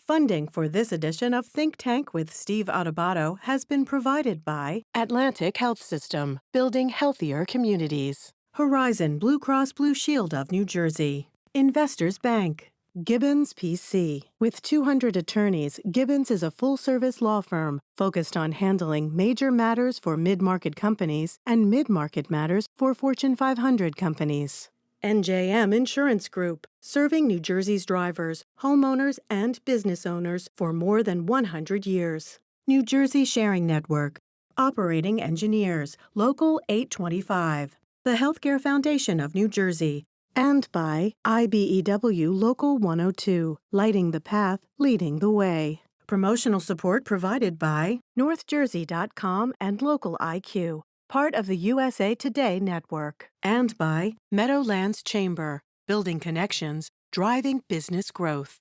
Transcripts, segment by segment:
Funding for this edition of Think Tank with Steve Adubato has been provided by Atlantic Health System, building healthier communities. Horizon Blue Cross Blue Shield of New Jersey. Investors Bank. Gibbons PC. With 200 attorneys, Gibbons is a full-service law firm focused on handling major matters for mid-market companies and mid-market matters for Fortune 500 companies. NJM Insurance Group, serving New Jersey's drivers, homeowners, and business owners for more than 100 years. New Jersey Sharing Network, operating engineers, Local 825. The Healthcare Foundation of New Jersey. And by IBEW Local 102, lighting the path, leading the way. Promotional support provided by NorthJersey.com and Local IQ. Part of the USA Today network, and by Meadowlands Chamber, building connections, driving business growth.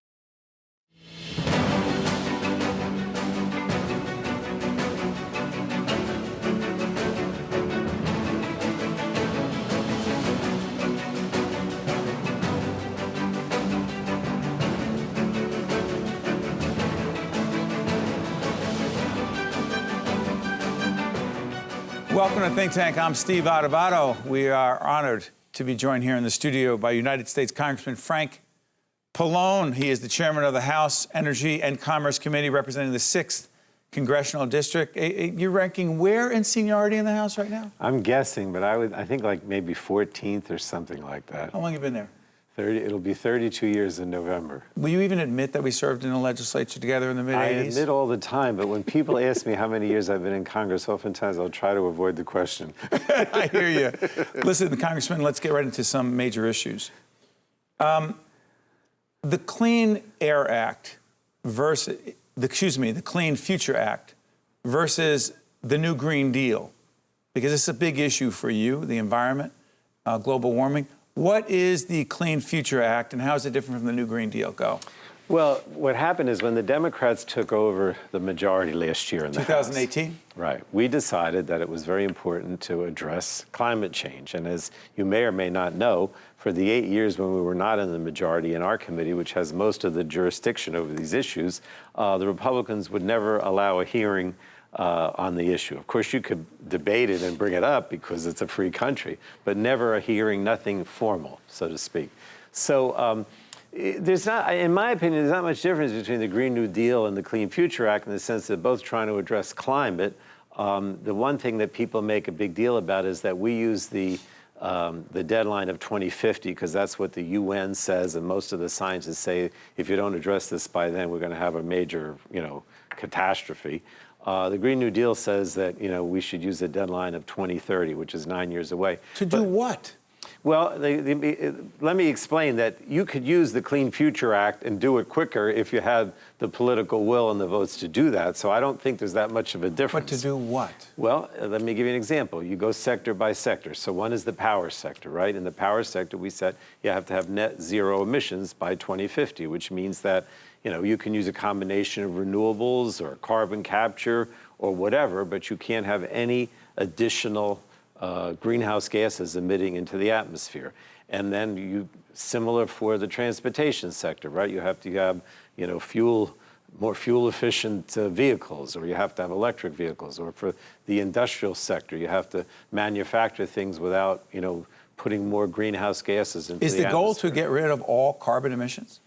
Welcome to Think Tank. I'm Steve Adubato. We are honored to be joined here in the studio by United States Congressman Frank Pallone. He is the chairman of the House Energy and Commerce Committee representing the 6th Congressional District. You're ranking where in seniority in the House right now? I'm guessing, but I think like maybe 14th or something like that. How long have you been there? 30. It'll be 32 years in November. Will you even admit that we served in the legislature together in the mid-'80s? I admit all the time, but when people ask me how many years I've been in Congress, oftentimes I'll try to avoid the question. I hear you. Listen, Congressman, let's get right into some major issues. The Clean Air Act versus, the Clean Future Act versus the new Green Deal, because it's a big issue for you, the environment, global warming. What is the Clean Future Act, and how is it different from the new Green Deal? Go. Well, what happened is when the Democrats took over the majority last year in the House, 2018? Right. We decided that it was very important to address climate change. And as you may or may not know, for the 8 years when we were not in the majority in our committee, which has most of the jurisdiction over these issues, the Republicans would never allow a hearing on the issue. Of course, you could debate it and bring it up because it's a free country, but never a hearing, nothing formal, so to speak. So there's not, in my opinion, there's not much difference between the Green New Deal and the Clean Future Act in the sense that both trying to address climate. The one thing that people make a big deal about is that we use the deadline of 2050 because that's what the UN says, and most of the scientists say if you don't address this by then, we're going to have a major, catastrophe. The Green New Deal says that, we should use a deadline of 2030, which is 9 years away. To do what? Well, let me explain that you could use the Clean Future Act and do it quicker if you had the political will and the votes to do that. So I don't think there's that much of a difference. But to do what? Well, let me give you an example. You go sector by sector. So one is the power sector, right? In the power sector, we said you have to have net zero emissions by 2050, which means that you can use a combination of renewables or carbon capture or whatever, but you can't have any additional greenhouse gases emitting into the atmosphere. And then similar for the transportation sector, right? You have to have, more fuel efficient vehicles, or you have to have electric vehicles, or for the industrial sector, you have to manufacture things without, putting more greenhouse gases into the atmosphere. Is the goal to get rid of all carbon emissions?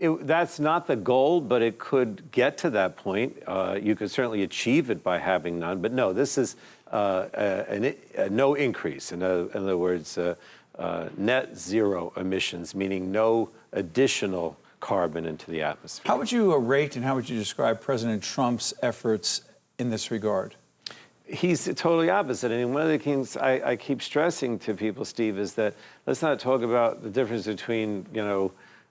That's not the goal, but it could get to that point. You could certainly achieve it by having none, but no, this is no increase. In other words, net zero emissions, meaning no additional carbon into the atmosphere. How would you rate and how would you describe President Trump's efforts in this regard? He's totally opposite. I mean, one of the things I keep stressing to people, Steve, is that let's not talk about the difference between,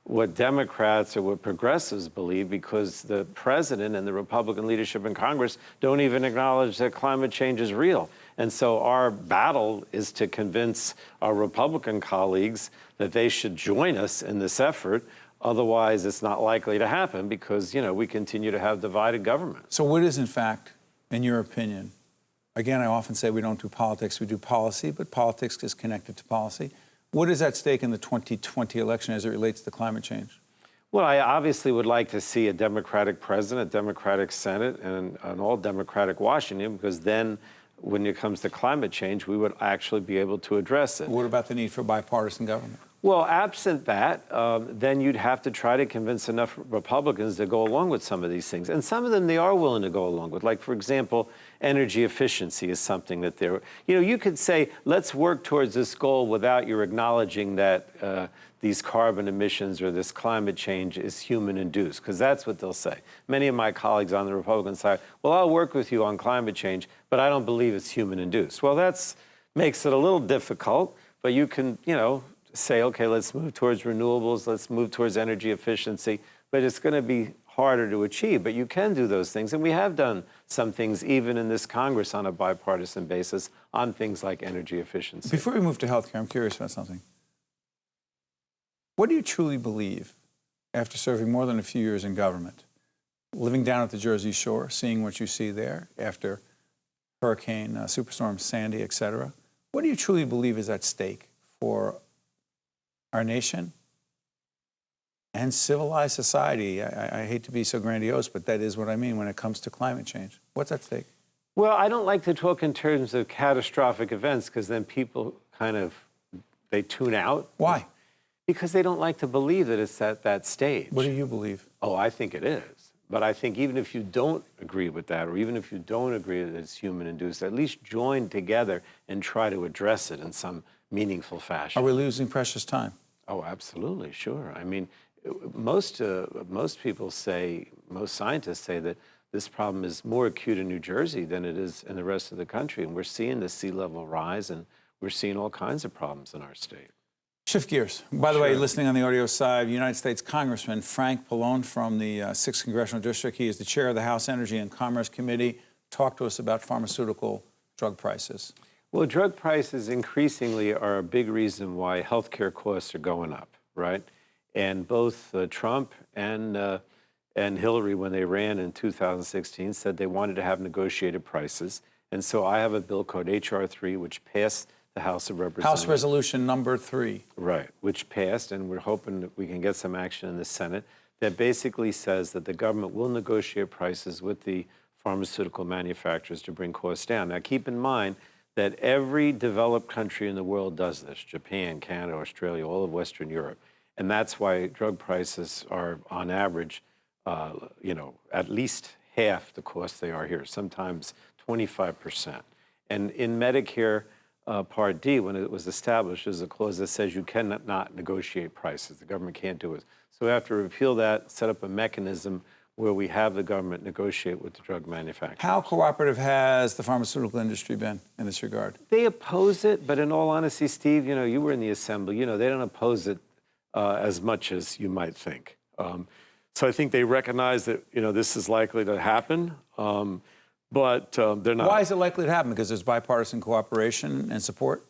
what Democrats or what progressives believe, because the president and the Republican leadership in Congress don't even acknowledge that climate change is real. And so our battle is to convince our Republican colleagues that they should join us in this effort. Otherwise, it's not likely to happen because, we continue to have divided government. So what is, in fact, in your opinion, again, I often say we don't do politics, we do policy, but politics is connected to policy. What is at stake in the 2020 election as it relates to climate change? Well, I obviously would like to see a Democratic president, a Democratic Senate, and an all-Democratic Washington, because then when it comes to climate change, we would actually be able to address it. What about the need for bipartisan government? Well, absent that, then you'd have to try to convince enough Republicans to go along with some of these things. And some of them they are willing to go along with. Like, for example, energy efficiency is something that they're, you could say, let's work towards this goal without your acknowledging that these carbon emissions or this climate change is human-induced, because that's what they'll say. Many of my colleagues on the Republican side, well, I'll work with you on climate change, but I don't believe it's human-induced. Well, that makes it a little difficult, but you can, say, okay, let's move towards renewables, let's move towards energy efficiency, but it's going to be harder to achieve. But you can do those things, and we have done some things even in this Congress on a bipartisan basis on things like energy efficiency. Before we move to healthcare, I'm curious about something. What do you truly believe after serving more than a few years in government, living down at the Jersey Shore, seeing what you see there after Hurricane, Superstorm Sandy, et cetera? What do you truly believe is at stake for our nation and civilized society? I hate to be so grandiose, but that is what I mean when it comes to climate change. What's at stake? Well, I don't like to talk in terms of catastrophic events, because then people they tune out. Why? Because they don't like to believe that it's at that stage. What do you believe? Oh, I think it is. But I think even if you don't agree with that, or even if you don't agree that it's human-induced, at least join together and try to address it in some meaningful fashion. Are we losing precious time? Oh, absolutely, sure. I mean, most people say, most scientists say that this problem is more acute in New Jersey than it is in the rest of the country. And we're seeing the sea level rise, and we're seeing all kinds of problems in our state. Shift gears. By the way, listening on the audio side, United States Congressman Frank Pallone from the 6th Congressional District. He is the chair of the House Energy and Commerce Committee. Talk to us about pharmaceutical drug prices. Well, drug prices increasingly are a big reason why healthcare costs are going up, right? And both Trump and Hillary, when they ran in 2016, said they wanted to have negotiated prices. And so I have a bill called H.R. 3, which passed the House of Representatives. House Resolution number 3. Right, which passed, and we're hoping that we can get some action in the Senate, that basically says that the government will negotiate prices with the pharmaceutical manufacturers to bring costs down. Now, keep in mind that every developed country in the world does this: Japan, Canada, Australia, all of Western Europe. And that's why drug prices are, on average, at least half the cost they are here, sometimes 25%. And in Medicare Part D, when it was established, there's a clause that says you cannot not negotiate prices. The government can't do it. So we have to repeal that, set up a mechanism where we have the government negotiate with the drug manufacturers. How cooperative has the pharmaceutical industry been in this regard? They oppose it, but in all honesty, Steve, you were in the assembly. They don't oppose it as much as you might think. So I think they recognize that, this is likely to happen, but they're not. Why is it likely to happen? Because there's bipartisan cooperation and support?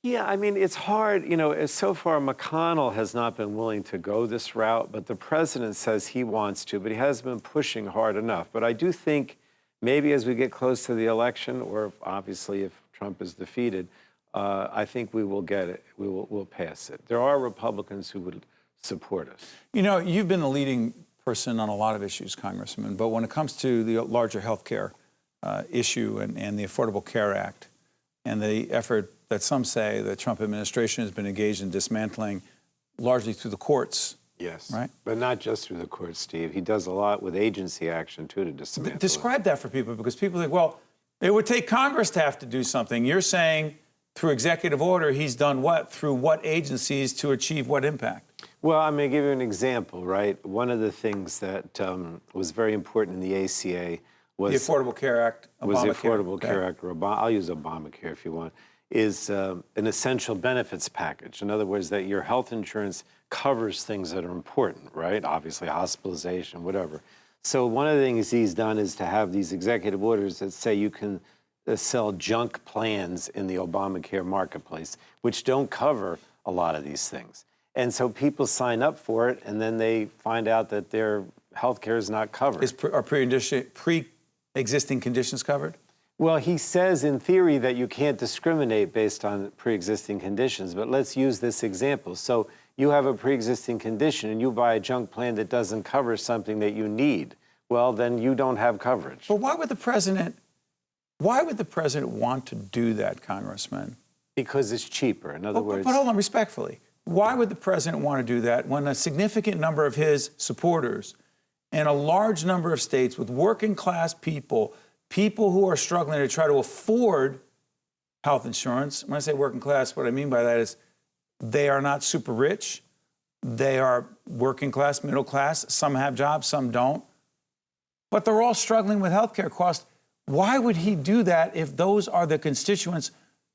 Yeah, I mean, it's hard. So far, McConnell has not been willing to go this route, but the president says he wants to, but he hasn't been pushing hard enough. But I do think maybe as we get close to the election, or obviously if Trump is defeated, I think we will get it. We'll pass it. There are Republicans who would support us. You've been the leading person on a lot of issues, Congressman, but when it comes to the larger health care issue and the Affordable Care Act and the effort that some say the Trump administration has been engaged in dismantling largely through the courts. Yes. Right? But not just through the courts, Steve. He does a lot with agency action, too, to dismantle Describe that for people, because people think, well, it would take Congress to have to do something. You're saying through executive order, he's done what? Through what agencies to achieve what impact? Well, I'm going to give you an example, right? One of the things that was very important in the ACA was the Affordable Care Act. Was the Affordable Care Act, or I'll use Obamacare if you want, is an essential benefits package. In other words, that your health insurance covers things that are important, right? Obviously, hospitalization, whatever. So one of the things he's done is to have these executive orders that say you can sell junk plans in the Obamacare marketplace, which don't cover a lot of these things. And so people sign up for it, and then they find out that their health care is not covered. Are pre-existing conditions covered? Well, he says in theory that you can't discriminate based on pre-existing conditions, but let's use this example. So you have a pre-existing condition and you buy a junk plan that doesn't cover something that you need, well, then you don't have coverage. But why would the president want to do that, Congressman? Because it's cheaper. In other words... But hold on, respectfully. Why would the president want to do that when a significant number of his supporters in a large number of states with working class people who are struggling to try to afford health insurance? When I say working class, what I mean by that is they are not super rich. They are working class, middle class. Some have jobs, some don't. But they're all struggling with health care costs. Why would he do that if those are the constituents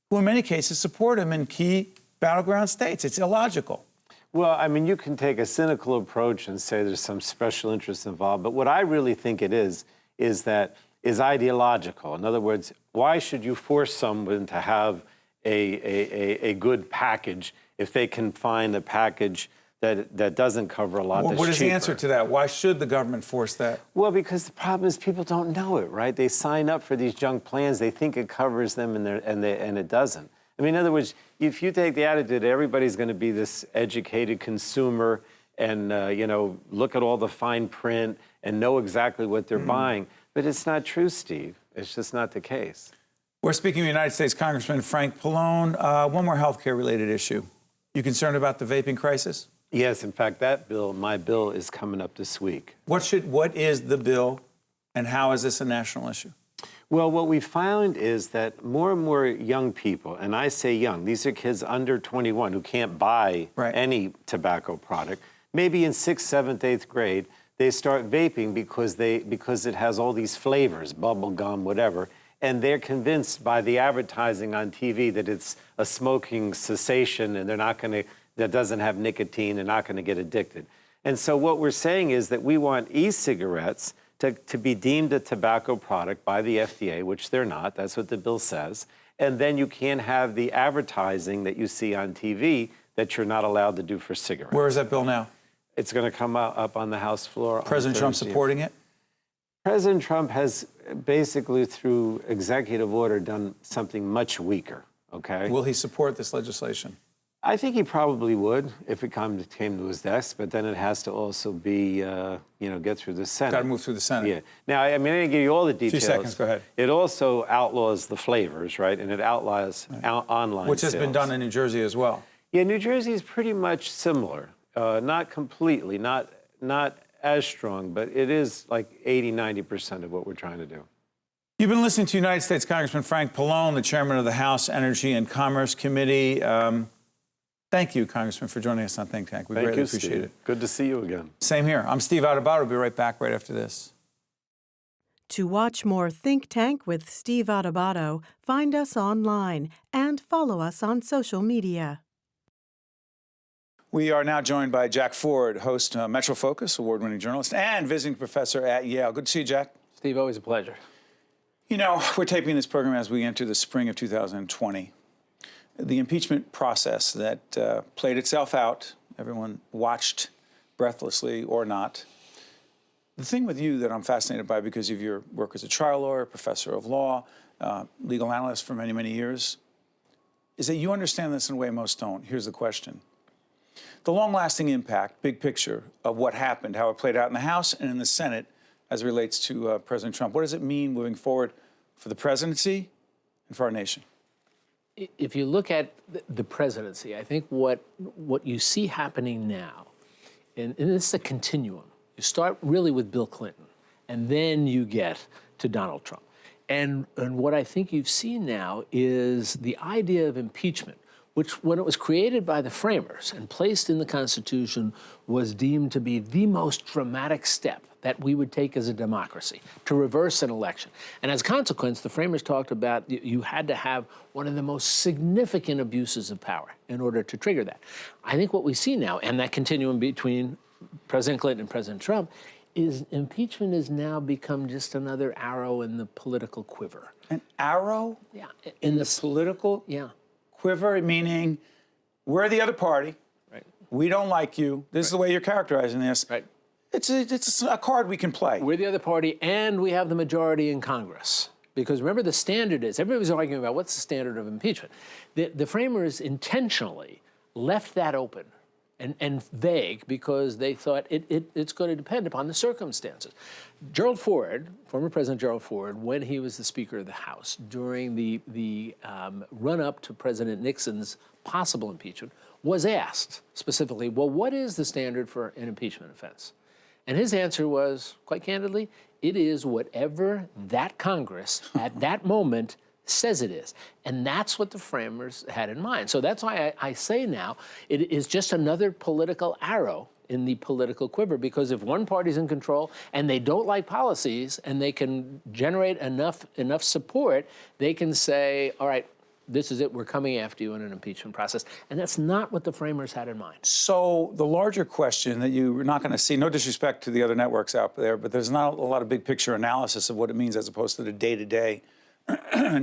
who in many cases support him in key battleground states? It's illogical. Well, I mean, you can take a cynical approach and say there's some special interest involved, but what I really think it is ideological. In other words, why should you force someone to have a good package if they can find a package that doesn't cover a lot that's What is cheaper? the answer to that? Why should the government force that? Well, because the problem is people don't know it, right? They sign up for these junk plans. They think it covers them, and it doesn't. I mean, in other words, if you take the attitude everybody's going to be this educated consumer and, look at all the fine print and know exactly what they're buying, but it's not true, Steve. It's just not the case. We're speaking of United States Congressman Frank Pallone. One more healthcare-related issue. You concerned about the vaping crisis? Yes, in fact, my bill is coming up this week. What is the bill, and how is this a national issue? Well, what we found is that more and more young people, and I say young, these are kids under 21 who can't buy any tobacco product, maybe in 6th, 7th, 8th grade, they start vaping because it has all these flavors, bubble gum, whatever, and they're convinced by the advertising on TV that it's a smoking cessation and that doesn't have nicotine, they're not going to get addicted. And so what we're saying is that we want e-cigarettes to be deemed a tobacco product by the FDA, which they're not. That's what the bill says. And then you can't have the advertising that you see on TV that you're not allowed to do for cigarettes. Where is that bill now? It's going to come up on the House floor. President Trump supporting it? President Trump has basically, through executive order, done something much weaker, okay? Will he support this legislation? I think he probably would if it came to his desk, but then it has to also be, get through the Senate. Got to move through the Senate. Yeah. Now, I mean, I didn't give you all the details. 2 seconds, go ahead. It also outlaws the flavors, right? And it outlaws online Which has sales. been done in New Jersey as well. Yeah, New Jersey is pretty much similar. Not completely, not as strong, but it is like 80, 90% of what we're trying to do. You've been listening to United States Congressman Frank Pallone, the chairman of the House Energy and Commerce Committee. Thank you, Congressman, for joining us on Think Tank. We greatly appreciate it. Good to see you again. Same here. I'm Steve Adubato. We'll be right back right after this. To watch more Think Tank with Steve Adubato, find us online and follow us on social media. We are now joined by Jack Ford, host of MetroFocus, award-winning journalist, and visiting professor at Yale. Good to see you, Jack. Steve, always a pleasure. You know, we're taping this program as we enter the spring of 2020. The impeachment process that played itself out, everyone watched breathlessly or not. The thing with you that I'm fascinated by, because of your work as a trial lawyer, professor of law, legal analyst for many, many years, is that you understand this in a way most don't. Here's the question. The long-lasting impact, big picture, of what happened, how it played out in the House and in the Senate as it relates to President Trump. What does it mean moving forward for the presidency and for our nation? If you look at the presidency, I think what you see happening now, and this is a continuum. You start really with Bill Clinton, and then you get to Donald Trump. And what I think you've seen now is the idea of impeachment, which, when it was created by the framers and placed in the Constitution, was deemed to be the most dramatic step that we would take as a democracy, to reverse an election. And as a consequence, the framers talked about you had to have one of the most significant abuses of power in order to trigger that. I think what we see now, and that continuum between President Clinton and President Trump, is impeachment has now become just another arrow in the political quiver. An arrow? Yeah. In the political Yeah. quiver, meaning we're the other party. Right. We don't like you. This is the way you're characterizing this. Right. It's a card we can play. We're the other party, and we have the majority in Congress. Because remember, the standard is, everybody's arguing about what's the standard of impeachment. The framers intentionally left that open and vague because they thought it's going to depend upon the circumstances. Gerald Ford, former President Gerald Ford, when he was the Speaker of the House during the run-up to President Nixon's possible impeachment, was asked specifically, well, what is the standard for an impeachment offense? And his answer was, quite candidly, it is whatever that Congress at that moment says it is. And that's what the framers had in mind. So that's why I say now it is just another political arrow in the political quiver, because if one party's in control and they don't like policies and they can generate enough support, they can say, all right, this is it, we're coming after you in an impeachment process. And that's not what the framers had in mind. So the larger question that you're not going to see, no disrespect to the other networks out there, but there's not a lot of big picture analysis of what it means as opposed to the day-to-day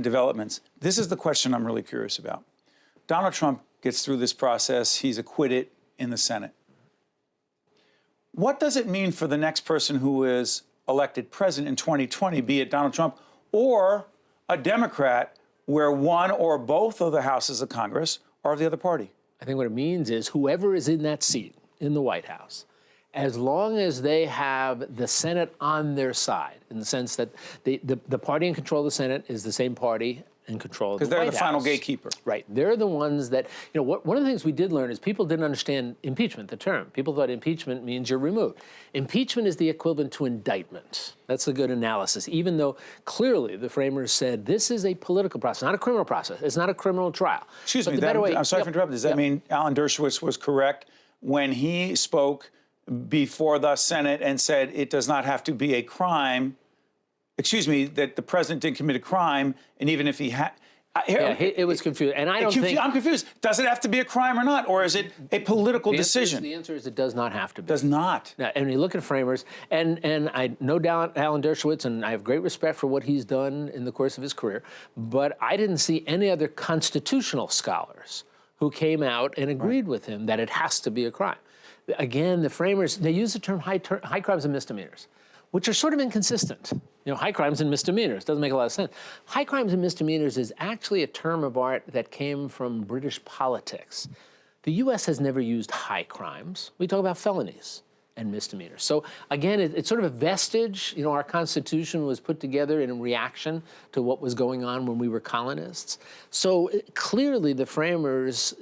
developments. This is the question I'm really curious about. Donald Trump gets through this process. He's acquitted in the Senate. What does it mean for the next person who is elected president in 2020, be it Donald Trump or a Democrat, where one or both of the houses of Congress are of the other party? I think what it means is whoever is in that seat in the White House, as long as they have the Senate on their side, in the sense that the party in control of the Senate is the same party in control of the White House. Because they're the final gatekeeper. Right. They're the ones that, one of the things we did learn is people didn't understand impeachment, the term. People thought impeachment means you're removed. Impeachment is the equivalent to indictment. That's a good analysis, even though clearly the framers said this is a political process, not a criminal process. It's not a criminal trial. Excuse me, I'm sorry for interrupting. Does that mean Alan Dershowitz was correct when he spoke before the Senate and said it does not have to be a crime, that the president didn't commit a crime, and even if he had... it was confused, and I don't think... I'm confused. Does it have to be a crime or not, or is it a political decision? The answer is it does not have to be. Does not. Now, and you look at framers, and I know Alan Dershowitz, and I have great respect for what he's done in the course of his career, but I didn't see any other constitutional scholars who came out and agreed with him that it has to be a crime. Again, the framers, they use the term high crimes and misdemeanors, which are sort of inconsistent. High crimes and misdemeanors doesn't make a lot of sense. High crimes and misdemeanors is actually a term of art that came from British politics. The U.S. has never used high crimes. We talk about felonies and misdemeanors. So again, it's sort of a vestige. Our Constitution was put together in reaction to what was going on when we were colonists. So clearly the framers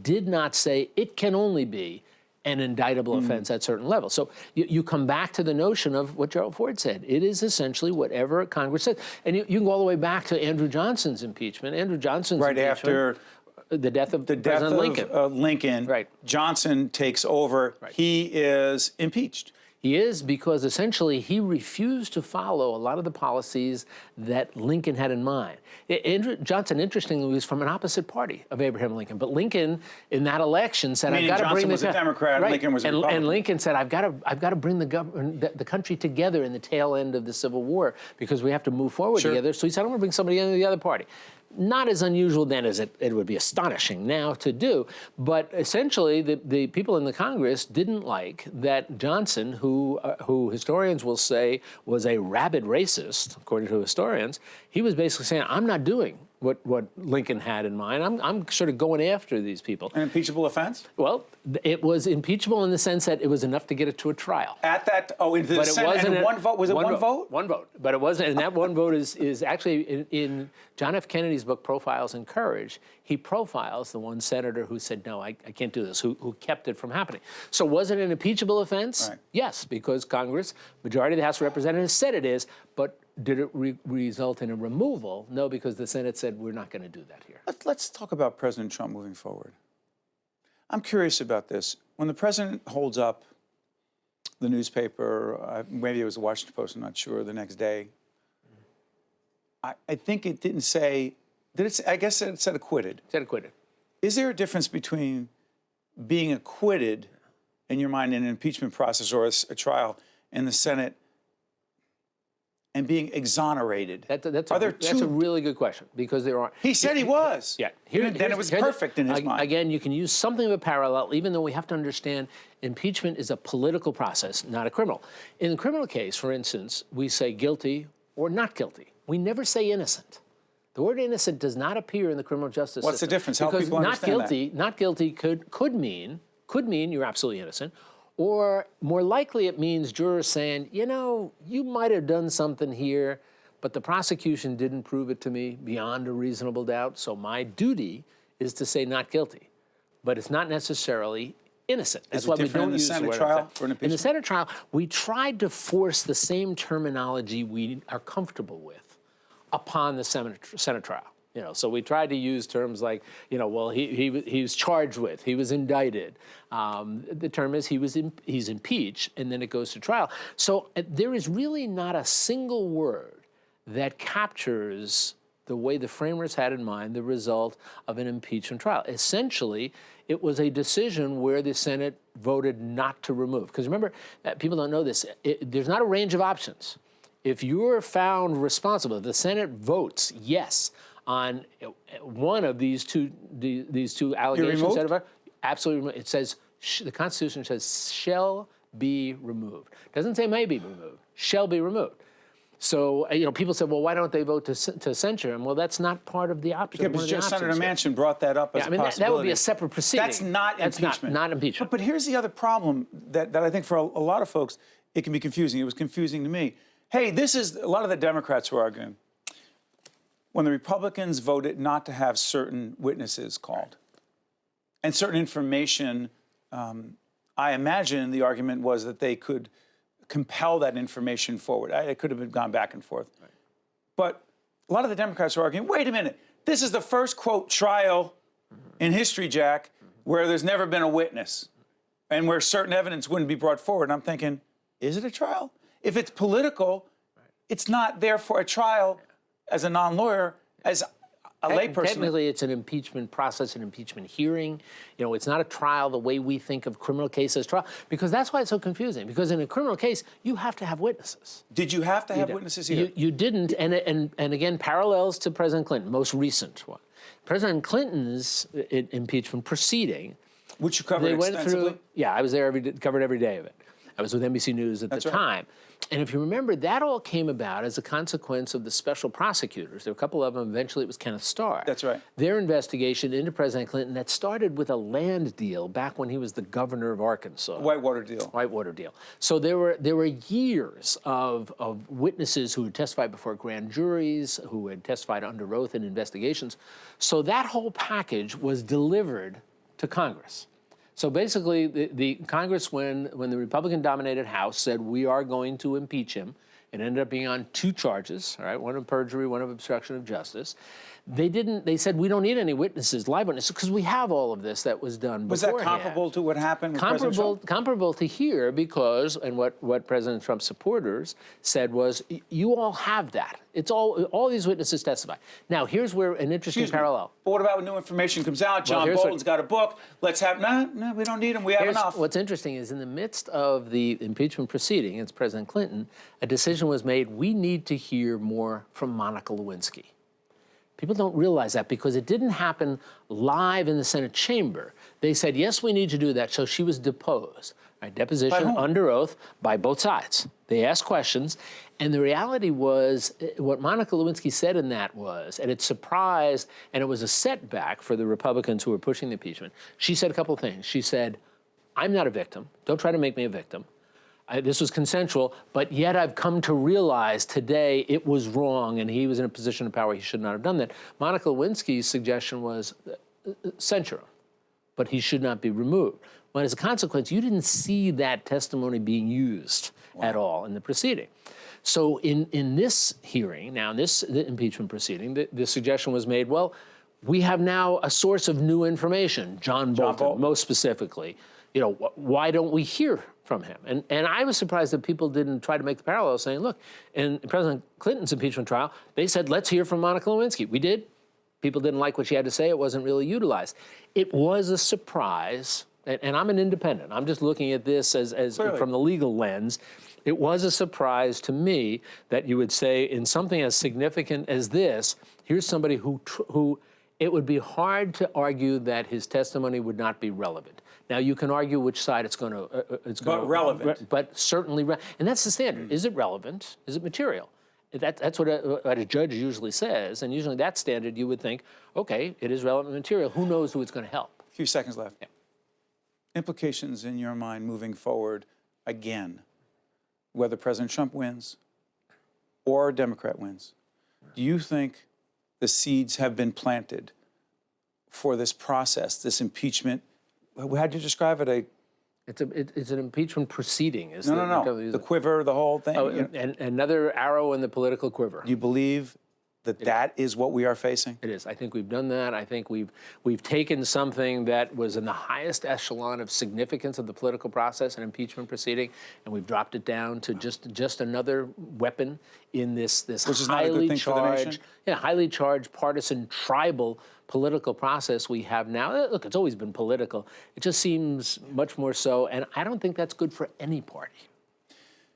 did not say it can only be an indictable offense at certain levels. So you come back to the notion of what Gerald Ford said. It is essentially whatever Congress says. And you can go all the way back to Andrew Johnson's impeachment. Andrew Johnson's right impeachment, after the death of President Lincoln. Lincoln, right. Johnson takes over. Right. He is impeached. He is, because essentially he refused to follow a lot of the policies that Lincoln had in mind. Andrew Johnson, interestingly, was from an opposite party of Abraham Lincoln. But Lincoln, in that election, said, "I've got to bring Johnson was a Democrat, right. Lincoln was a Republican." And Lincoln said, "I've got to bring the country together in the tail end of the Civil War because we have to move forward together." So he said, "I'm going to bring somebody into the other party." Not as unusual then as it would be astonishing now to do, but essentially the people in the Congress didn't like that Johnson, who historians will say was a rabid racist, according to historians, he was basically saying, I'm not doing what Lincoln had in mind. I'm sort of going after these people. An impeachable offense? Well, it was impeachable in the sense that it was enough to get it to a trial. At that, in the Senate, and one vote? Was it one vote? One vote. But it wasn't, and that one vote is actually in John F. Kennedy's book, Profiles in Courage, he profiles the one senator who said, no, I can't do this, who kept it from happening. So was it an impeachable offense? Right. Yes, because Congress, majority of the House of Representatives said it is, but did it result in a removal? No, because the Senate said, we're not going to do that here. Let's talk about President Trump moving forward. I'm curious about this. When the president holds up the newspaper, maybe it was the Washington Post, I'm not sure, the next day, I think it didn't say, I guess it said acquitted. It said acquitted. Is there a difference between being acquitted, in your mind, in an impeachment process or a trial in the Senate, and being exonerated? That's a really good question, because there are... He said he was. Yeah. Then it was perfect in his mind. Again, you can use something of a parallel, even though we have to understand impeachment is a political process, not a criminal. In the criminal case, for instance, we say guilty or not guilty. We never say innocent. The word innocent does not appear in the criminal justice system. What's the difference? Help people understand that. Not guilty could mean could mean you're absolutely innocent, or more likely it means jurors saying, you know, you might have done something here, but the prosecution didn't prove it to me beyond a reasonable doubt, so my duty is to say not guilty. But it's not necessarily innocent. That's why we don't use the word. In the Senate trial for an impeachment? In the Senate trial, we tried to force the same terminology we are comfortable with upon the Senate trial. You know, so we tried to use terms like, you know, well, he was charged with, he was indicted. The term is he's impeached, and then it goes to trial. So there is really not a single word that captures the way the framers had in mind the result of an impeachment trial. Essentially, it was a decision where the Senate voted not to remove. Because remember, people don't know this, there's not a range of options. If you're found responsible, the Senate votes yes on one of these two allegations. Absolutely removed. It says, the Constitution says, shall be removed. It doesn't say may be removed, shall be removed. So, you know, people said, well, why don't they vote to censure him? Well, that's not part of the option. Yeah, but just Senator Manchin brought that up as a possibility. That would be a separate proceeding. That's not impeachment. That's not impeachment. But here's the other problem that I think for a lot of folks, it can be confusing. It was confusing to me. Hey, this is a lot of the Democrats who are arguing. When the Republicans voted not to have certain witnesses called and certain information, I imagine the argument was that they could compel that information forward. It could have gone back and forth. Right. But a lot of the Democrats are arguing, wait a minute, this is the first, quote, trial in history, Jack, where there's never been a witness and where certain evidence wouldn't be brought forward. And I'm thinking, is it a trial? If it's political, it's not therefore a trial as a non-lawyer, as a layperson. Technically, it's an impeachment process, an impeachment hearing. You know, it's not a trial the way we think of criminal cases trial, because that's why it's so confusing. Because in a criminal case, you have to have witnesses. Did you have to have witnesses here? You didn't, and again, parallels to President Clinton, most recent one. President Clinton's impeachment proceeding, which you covered extensively. I was there covered every day of it. I was with NBC News at the time. And if you remember, that all came about as a consequence of the special prosecutors. There were a couple of them. Eventually, it was Kenneth Starr. That's right. Their investigation into President Clinton that started with a land deal back when he was the governor of Arkansas. Whitewater deal. Whitewater deal. So there were years of witnesses who had testified before grand juries, who had testified under oath in investigations. So that whole package was delivered to Congress. So basically, the Congress, when the Republican-dominated House said we are going to impeach him, it ended up being on 2 charges, all right, one of perjury, one of obstruction of justice. They said we don't need any witnesses, live witnesses, because we have all of this that was done beforehand. Was that comparable to what happened with President Trump? Comparable to here, because, and what President Trump's supporters said was, you all have that. It's all these witnesses testify. Now, here's where an interesting parallel. But what about when new information comes out? John Bolton's got a book. Let's have, no, we don't need him. We have enough. What's interesting is in the midst of the impeachment proceeding against President Clinton, a decision was made, we need to hear more from Monica Lewinsky. People don't realize that because it didn't happen live in the Senate chamber. They said, yes, we need to do that. So she was deposed. Right, deposition under oath by both sides. They asked questions. And the reality was, what Monica Lewinsky said in that was, and it surprised, and it was a setback for the Republicans who were pushing the impeachment. She said a couple of things. She said, I'm not a victim. Don't try to make me a victim. This was consensual, but yet I've come to realize today it was wrong and he was in a position of power. He should not have done that. Monica Lewinsky's suggestion was censure him, but he should not be removed. Well, as a consequence, you didn't see that testimony being used at all in the proceeding. So in this hearing, now in this impeachment proceeding, the suggestion was made, well, we have now a source of new information, John Bolton, most specifically. You know, why don't we hear from him? And I was surprised that people didn't try to make the parallel, saying, look, in President Clinton's impeachment trial, they said, let's hear from Monica Lewinsky. We did. People didn't like what she had to say. It wasn't really utilized. It was a surprise, and I'm an independent. I'm just looking at this as from the legal lens. It was a surprise to me that you would say in something as significant as this, here's somebody who it would be hard to argue that his testimony would not be relevant. Now, you can argue which side it's going to... But relevant. But certainly... And that's the standard. Is it relevant? Is it material? That's what a judge usually says. And usually that standard, you would think, okay, it is relevant material. Who knows who it's going to help? A few seconds left. Yeah. implications in your mind moving forward again, whether President Trump wins or a Democrat wins? Do you think the seeds have been planted for this process, this impeachment? How'd you describe it? It's an impeachment proceeding. No. The quiver, the whole thing. Oh, and another arrow in the political quiver. Do you believe that is what we are facing? It is. I think we've done that. I think we've taken something that was in the highest echelon of significance of the political process, an impeachment proceeding, and we've dropped it down to just another weapon in this Which is not a good thing for the nation? highly charged, partisan, tribal political process we have now. Look, it's always been political. It just seems much more so, and I don't think that's good for any party.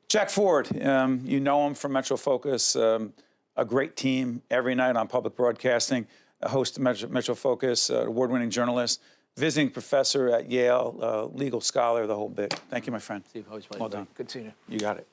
Jack Ford, you know him from MetroFocus. A great team every night on public broadcasting, a host of MetroFocus, award-winning journalist, visiting professor at Yale, legal scholar, the whole bit. Thank you, my friend. Steve, always pleasure. Well done. Good seeing you. You got it.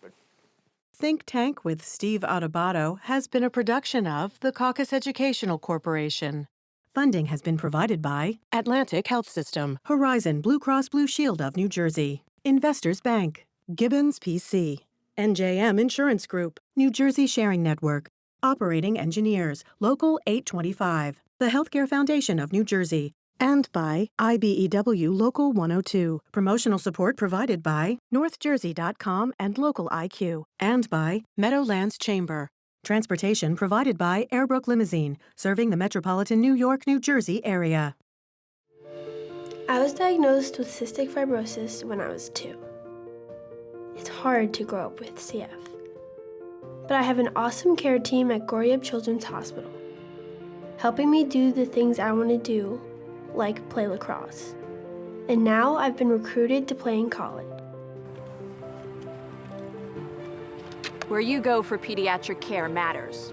Think Tank with Steve Adubato has been a production of the Caucus Educational Corporation. Funding has been provided by Atlantic Health System, Horizon Blue Cross Blue Shield of New Jersey, Investors Bank, Gibbons PC, NJM Insurance Group, New Jersey Sharing Network, Operating Engineers, Local 825, the Healthcare Foundation of New Jersey, and by IBEW Local 102. Promotional support provided by NorthJersey.com and Local IQ, and by Meadowlands Chamber. Transportation provided by Airbrook Limousine, serving the metropolitan New York, New Jersey area. I was diagnosed with cystic fibrosis when I was 2. It's hard to grow up with CF. But I have an awesome care team at Goryeb Children's Hospital, helping me do the things I want to do, like play lacrosse. And now I've been recruited to play in college. Where you go for pediatric care matters.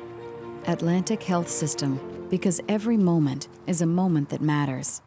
Atlantic Health System, because every moment is a moment that matters.